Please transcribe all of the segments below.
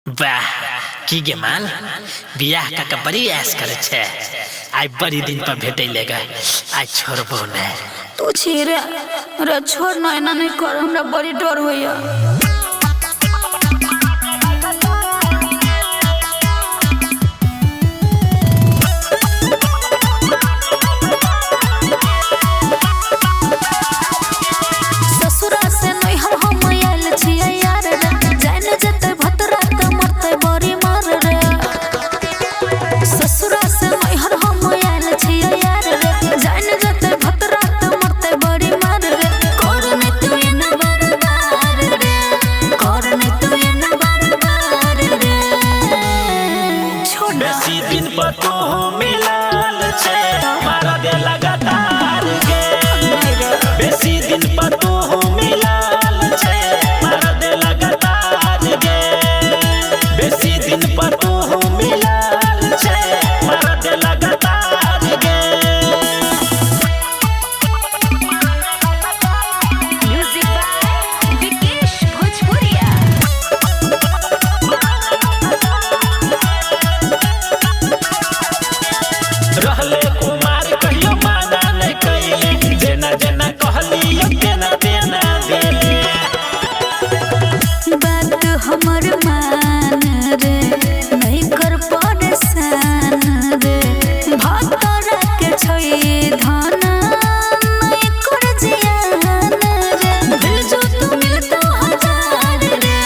वाह की गे मान बियाह का बड़ी ऐश करे छे। आई बड़ी दिन पर भेटे लेगा आई छोड़बो ने तू छेरे रे छोड़ ना एना नहीं कर हमरा बड़ी डर होया। ससुरा से नहीं हम आयल छियै यार रे जान जते भतरा त मरते बड़ी मार रे। ससुरा से नहीं हम आयल छियै यार रे जान जते भतरा त मरते बड़ी मार रे। कर नहीं तू एना बार रे कर नहीं तू एना बार रे छोड़ बेसी दिन पर तो मिलाल छे मारा दे लगातार गे। बेसी दिन पर तो मिलाल छे मारा दे लगातार गे। बेसी दिन पर तो मिलाल छे मारा दे लगातार गे। म्यूजिक बाय विकेश भोजपुरिया। रहले कुमार कहियो माना नहीं कइले जेना जेना कहलियो तेना तेना देले। बात हमर मान रे नहीं कर परेशान रे भतरा के छई धन नहीं कर जियान रे। भूल जो तू मिलता हजार रे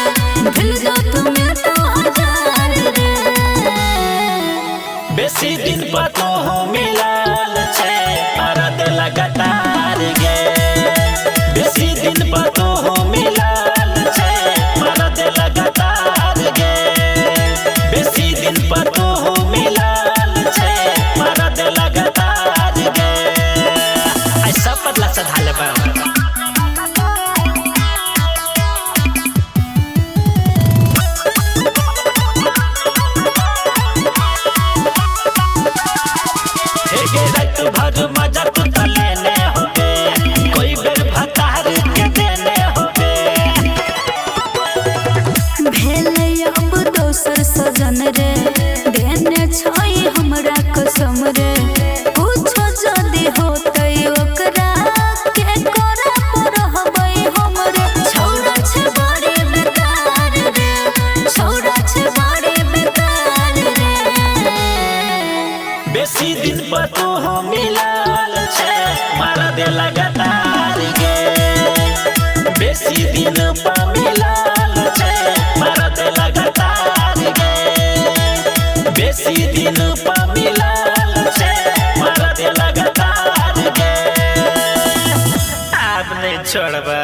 भूल जो तू मिलता हजार रे। बेसी दिन पर तो मिलाल छे मारा दे लगातार गे। बेसी दिन पर तो मिलाल छे मारा दे लगातार गे। बेसी दिन पर तो मिलाल छे मारा दे लगातार गे। आई सब बदला सधाले बा रात भर मजा तू लेने होबे कोई बेर भतार के देने होबे। भेले अब दोसर सजन रे देने छई हमरा कसम रे। पूछो जदी होतै ओकरा के करे परहबै हमरे। छौड़ा छे बड़े बेकार रे छौड़ा छे बड़े बेकार रे। बेसी दिन पर तो मिलाल छे मारा दे लगातार गे। बेसी दिन पर मिलाल छे मारा दे लगातार गे। बेसी दिन पर मिलाल छे मारा दे लगातार गे। अब नहीं छोड़बा।